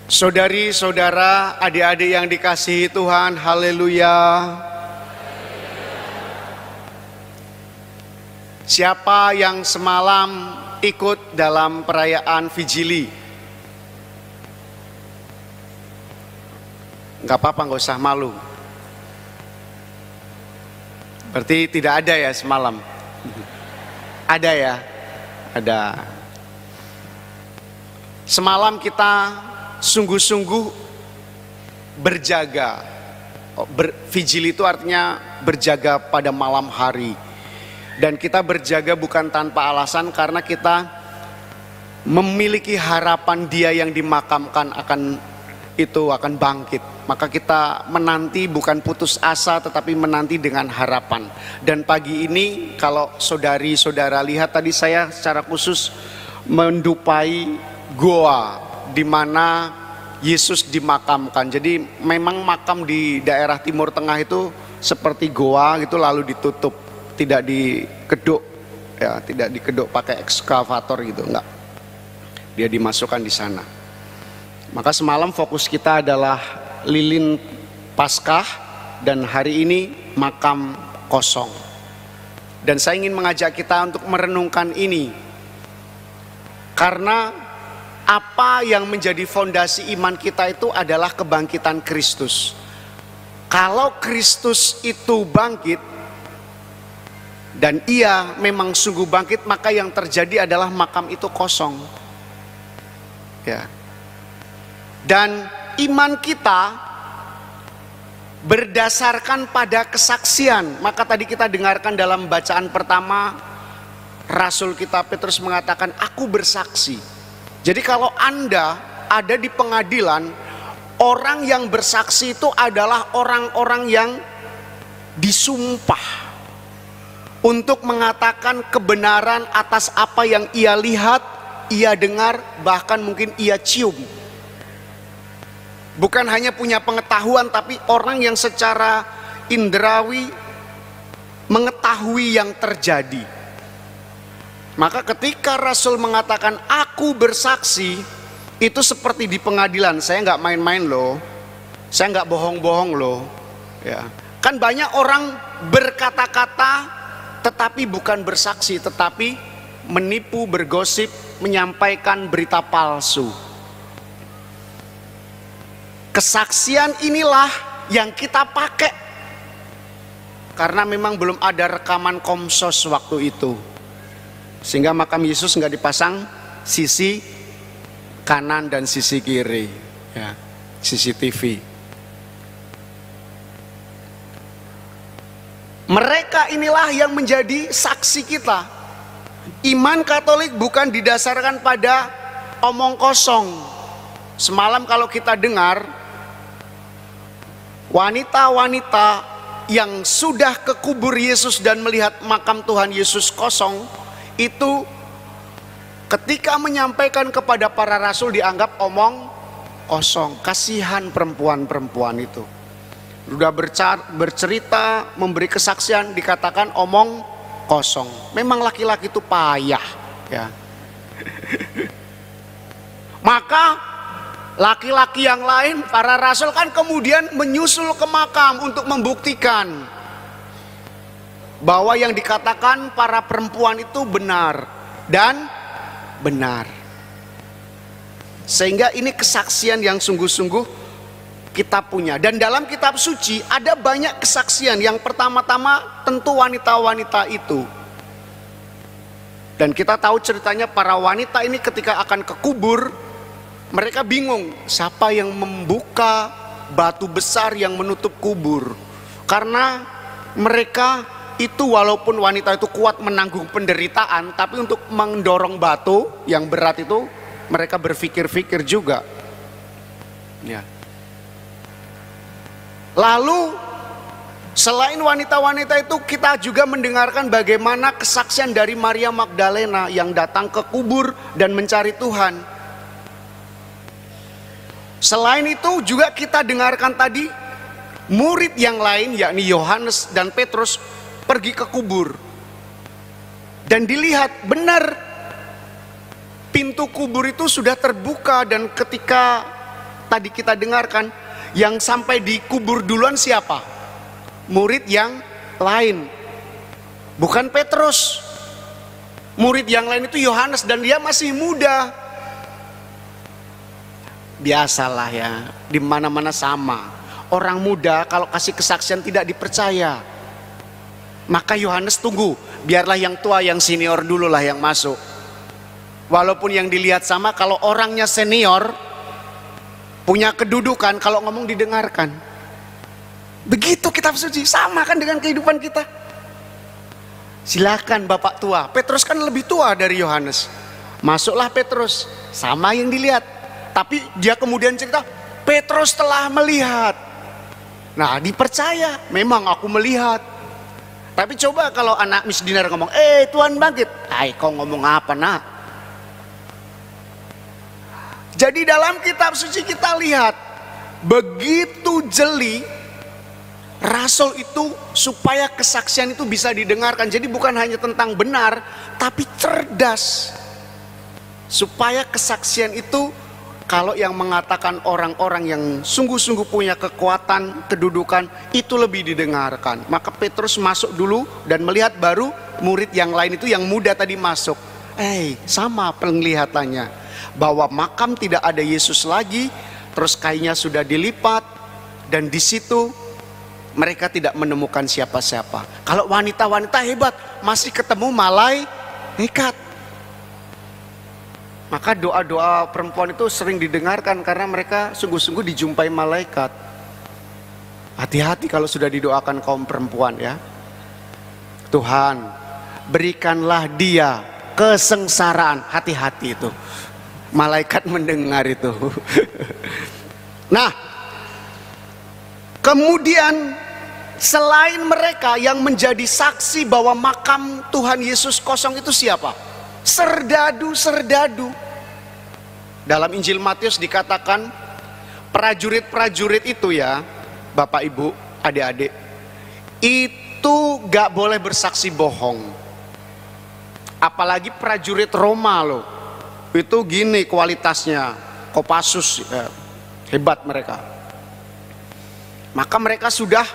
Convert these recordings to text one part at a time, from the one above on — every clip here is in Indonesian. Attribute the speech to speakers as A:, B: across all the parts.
A: Saudari-saudara, adik-adik yang dikasihi Tuhan, haleluya. Siapa yang semalam ikut dalam perayaan Vigili? Enggak apa-apa, enggak usah malu. Berarti tidak ada ya semalam? Ada ya? Ada. Semalam kita sungguh-sungguh berjaga. Vigili itu artinya berjaga pada malam hari. Dan kita berjaga bukan tanpa alasan, karena kita memiliki harapan Dia yang dimakamkan akan bangkit. Maka kita menanti, bukan putus asa, tetapi menanti dengan harapan. Dan pagi ini kalau saudari-saudara lihat, tadi saya secara khusus mendupai goa di mana Yesus dimakamkan. Jadi memang makam di daerah Timur Tengah itu seperti goa gitu, lalu ditutup, tidak dikeduk ya, tidak dikeduk pakai ekskavator gitu, enggak. Dia dimasukkan di sana. Maka semalam fokus kita adalah lilin Paskah, dan hari ini makam kosong. Dan saya ingin mengajak kita untuk merenungkan ini, karena apa yang menjadi fondasi iman kita itu adalah kebangkitan Kristus. Kalau Kristus itu bangkit, dan Ia memang sungguh bangkit, maka yang terjadi adalah makam itu kosong. Ya. Dan iman kita berdasarkan pada kesaksian. Maka tadi kita dengarkan dalam bacaan pertama, Rasul kita Petrus mengatakan, "Aku bersaksi." Jadi kalau Anda ada di pengadilan, orang yang bersaksi itu adalah orang-orang yang disumpah untuk mengatakan kebenaran atas apa yang ia lihat, ia dengar, bahkan mungkin ia cium. Bukan hanya punya pengetahuan, tapi orang yang secara indrawi mengetahui yang terjadi. Maka ketika Rasul mengatakan aku bersaksi, itu seperti di pengadilan. Saya nggak main-main loh, saya nggak bohong-bohong loh. Ya. Kan banyak orang berkata-kata tetapi bukan bersaksi, tetapi menipu, bergosip, menyampaikan berita palsu. Kesaksian inilah yang kita pakai, karena memang belum ada rekaman Komsos waktu itu. Sehingga makam Yesus nggak dipasang sisi kanan dan sisi kiri, ya, CCTV. Mereka inilah yang menjadi saksi kita. Iman Katolik bukan didasarkan pada omong kosong. Semalam kalau kita dengar, wanita-wanita yang sudah ke kubur Yesus dan melihat makam Tuhan Yesus kosong, itu ketika menyampaikan kepada para rasul dianggap omong kosong. Kasihan perempuan-perempuan itu. Sudah bercerita, memberi kesaksian, dikatakan omong kosong. Memang laki-laki itu payah, ya. Maka laki-laki yang lain, para rasul kan kemudian menyusul ke makam untuk membuktikan bahwa yang dikatakan para perempuan itu benar dan benar. Sehingga ini kesaksian yang sungguh-sungguh kita punya. Dan dalam kitab suci ada banyak kesaksian. Yang pertama-tama tentu wanita-wanita itu. Dan kita tahu ceritanya, para wanita ini ketika akan ke kubur, mereka bingung siapa yang membuka batu besar yang menutup kubur. Karena mereka itu walaupun wanita itu kuat menanggung penderitaan, tapi untuk mendorong batu yang berat itu mereka berpikir-pikir juga. Ya. Lalu selain wanita-wanita itu, kita juga mendengarkan bagaimana kesaksian dari Maria Magdalena yang datang ke kubur dan mencari Tuhan. Selain itu juga kita dengarkan tadi murid yang lain, yakni Yohanes dan Petrus, pergi ke kubur dan dilihat benar pintu kubur itu sudah terbuka. Dan ketika tadi kita dengarkan, yang sampai dikubur duluan siapa? Murid yang lain, bukan Petrus. Murid yang lain itu Yohanes, dan dia masih muda. Biasalah ya, di mana-mana sama. Orang muda kalau kasih kesaksian tidak dipercaya. Maka Yohanes tunggu, biarlah yang tua, yang senior dulu lah yang masuk. Walaupun yang dilihat sama, kalau orangnya senior, punya kedudukan, kalau ngomong didengarkan. Begitu kitab suci, sama kan dengan kehidupan kita. Silakan Bapak tua, Petrus kan lebih tua dari Yohanes. Masuklah Petrus, sama yang dilihat. Tapi dia kemudian cerita, Petrus telah melihat. Nah, dipercaya, memang aku melihat. Tapi coba kalau anak misdinar ngomong, Tuhan bangkit. Kau ngomong apa nak? Jadi dalam kitab suci kita lihat, begitu jeli rasul itu supaya kesaksian itu bisa didengarkan. Jadi bukan hanya tentang benar, tapi cerdas. Supaya kesaksian itu, kalau yang mengatakan orang-orang yang sungguh-sungguh punya kekuatan, kedudukan, itu lebih didengarkan. Maka Petrus masuk dulu dan melihat, baru murid yang lain itu yang muda tadi masuk. Sama penglihatannya, bahwa makam tidak ada Yesus lagi, terus kainnya sudah dilipat, dan di situ mereka tidak menemukan siapa-siapa. Kalau wanita-wanita hebat, masih ketemu malaikat. Maka doa-doa perempuan itu sering didengarkan karena mereka sungguh-sungguh dijumpai malaikat. Hati-hati kalau sudah didoakan kaum perempuan ya. Tuhan, berikanlah dia kesengsaraan. Hati-hati itu. Malaikat mendengar itu. Nah, kemudian selain mereka yang menjadi saksi bahwa makam Tuhan Yesus kosong itu siapa? Serdadu-serdadu. Dalam Injil Matius dikatakan prajurit-prajurit itu ya, Bapak Ibu, adik-adik, itu gak boleh bersaksi bohong. Apalagi prajurit Roma loh. Itu gini kualitasnya, Kopassus ya, hebat mereka. Maka mereka sudah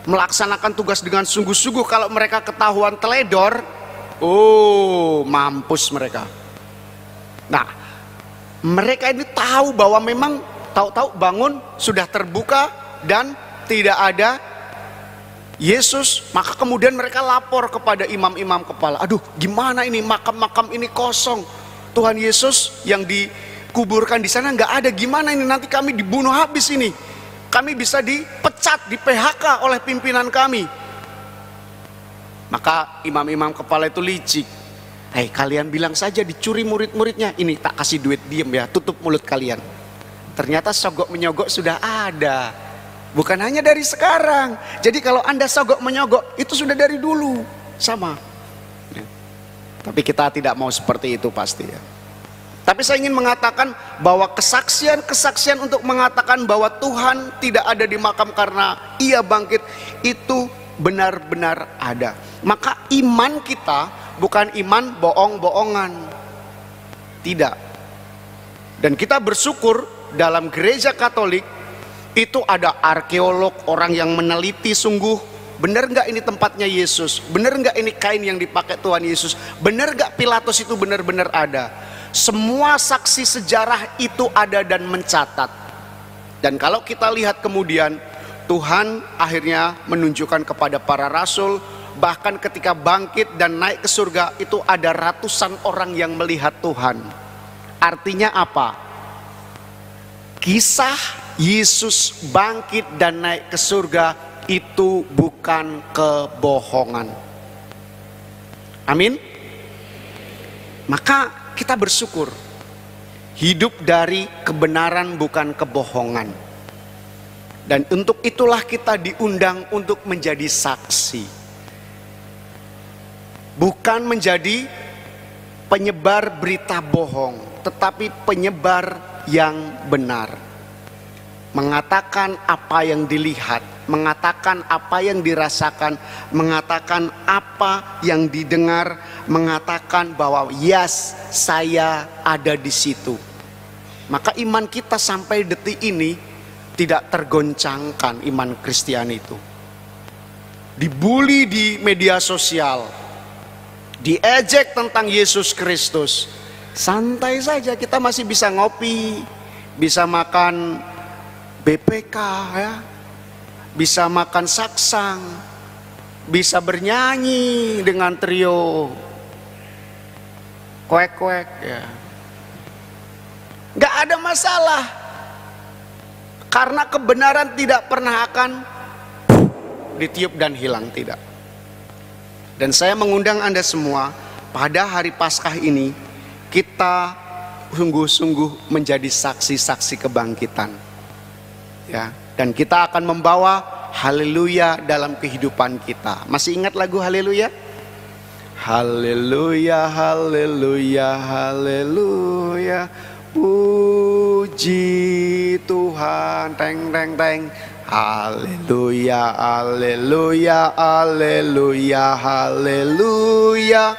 A: melaksanakan tugas dengan sungguh-sungguh. Kalau mereka ketahuan teledor, mampus mereka. Nah, mereka ini tahu bahwa memang tahu-tahu bangun sudah terbuka dan tidak ada Yesus. Maka kemudian mereka lapor kepada imam-imam kepala, aduh gimana ini, makam-makam ini kosong, Tuhan Yesus yang dikuburkan di sana nggak ada, gimana ini, nanti kami dibunuh habis ini, kami bisa dipecat, di PHK oleh pimpinan kami. Maka imam-imam kepala itu licik. Kalian bilang saja dicuri murid-muridnya, ini tak kasih duit, diem ya, tutup mulut kalian. Ternyata sogok menyogok sudah ada, bukan hanya dari sekarang. Jadi kalau Anda sogok menyogok itu sudah dari dulu, sama ya. Tapi kita tidak mau seperti itu pasti ya. Tapi saya ingin mengatakan bahwa kesaksian-kesaksian untuk mengatakan bahwa Tuhan tidak ada di makam karena Ia bangkit, itu benar-benar ada. Maka iman kita bukan iman bohong-bohongan, tidak. Dan kita bersyukur dalam gereja Katolik itu ada arkeolog, orang yang meneliti sungguh, benar nggak ini tempatnya Yesus, benar nggak ini kain yang dipakai Tuhan Yesus, benar nggak Pilatus itu benar-benar ada. Semua saksi sejarah itu ada dan mencatat. Dan kalau kita lihat kemudian, Tuhan akhirnya menunjukkan kepada para rasul, bahkan ketika bangkit dan naik ke surga itu ada ratusan orang yang melihat Tuhan. Artinya apa? Kisah Yesus bangkit dan naik ke surga itu bukan kebohongan. Amin. Maka kita bersyukur hidup dari kebenaran bukan kebohongan. Dan untuk itulah kita diundang untuk menjadi saksi. Bukan menjadi penyebar berita bohong, tetapi penyebar yang benar. Mengatakan apa yang dilihat, mengatakan apa yang dirasakan, mengatakan apa yang didengar, mengatakan bahwa yes, saya ada di situ. maka iman kita sampai detik ini tidak tergoncangkan. Iman Kristiani itu dibully di media sosial, diejek tentang Yesus Kristus, santai saja, kita masih bisa ngopi, bisa makan BPK ya, bisa makan saksang, bisa bernyanyi dengan trio kuek-kuek ya. Gak ada masalah, karena kebenaran tidak pernah akan ditiup dan hilang, tidak. Dan saya mengundang Anda semua pada hari Paskah ini, kita sungguh-sungguh menjadi saksi-saksi kebangkitan ya. Dan kita akan membawa haleluya dalam kehidupan kita. Masih ingat lagu haleluya? Haleluya, haleluya, haleluya, puji Tuhan, teng teng teng. Haleluya, haleluya, haleluya, haleluya.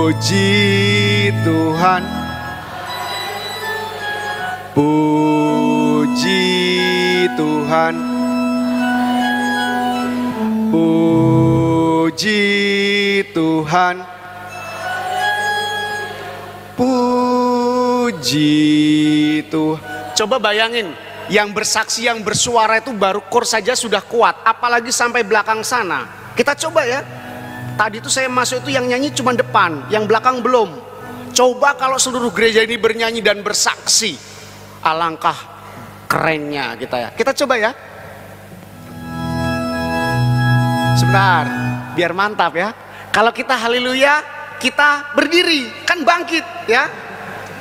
A: Puji Tuhan, puji Tuhan, puji Tuhan, puji Tuhan. Coba bayangin, yang bersaksi, yang bersuara itu baru kor saja sudah kuat, apalagi sampai belakang sana. Kita coba ya. Tadi itu saya masuk itu yang nyanyi cuma depan, yang belakang belum. Coba kalau seluruh gereja ini bernyanyi dan bersaksi, alangkah kerennya kita ya. Kita coba ya. Sebentar, biar mantap ya. Kalau kita haleluya, kita berdiri, kan bangkit ya.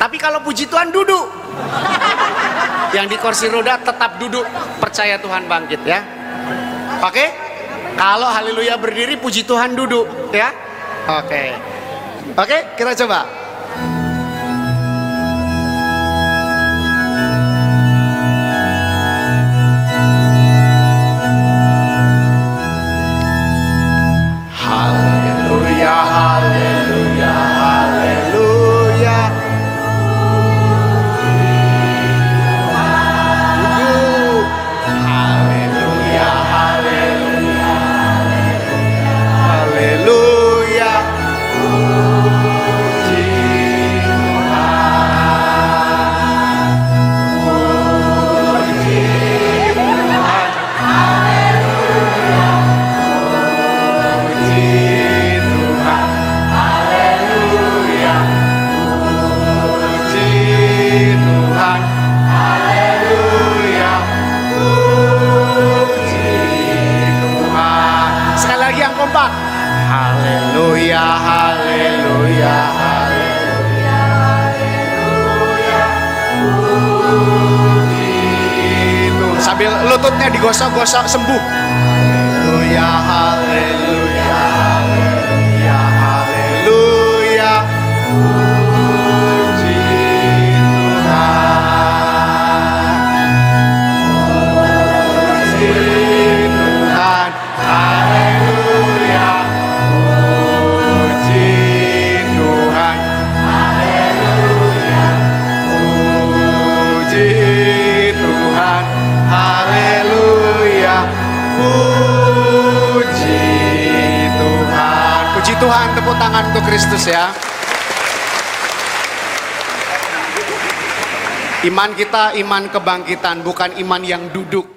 A: Tapi kalau puji Tuhan duduk. Yang di kursi roda tetap duduk, percaya Tuhan bangkit ya. Oke? Kalau haleluya berdiri, puji Tuhan duduk ya. Oke. Oke, kita coba. Haleluya, haleluya, haleluya. Duduk. Haleluya, haleluya, haleluya. Puji kompak. Haleluya, haleluya, haleluya, haleluya. Itu sambil lututnya digosok-gosok sembuh. Haleluya, haleluya, haleluya, haleluya. Puji Tuhan. Puji Tuhan. Haleluya. Puji Tuhan. Haleluya. Puji Tuhan. Haleluya. Puji Tuhan. Puji Tuhan, tepuk tangan untuk Kristus ya. Iman kita iman kebangkitan, bukan iman yang duduk.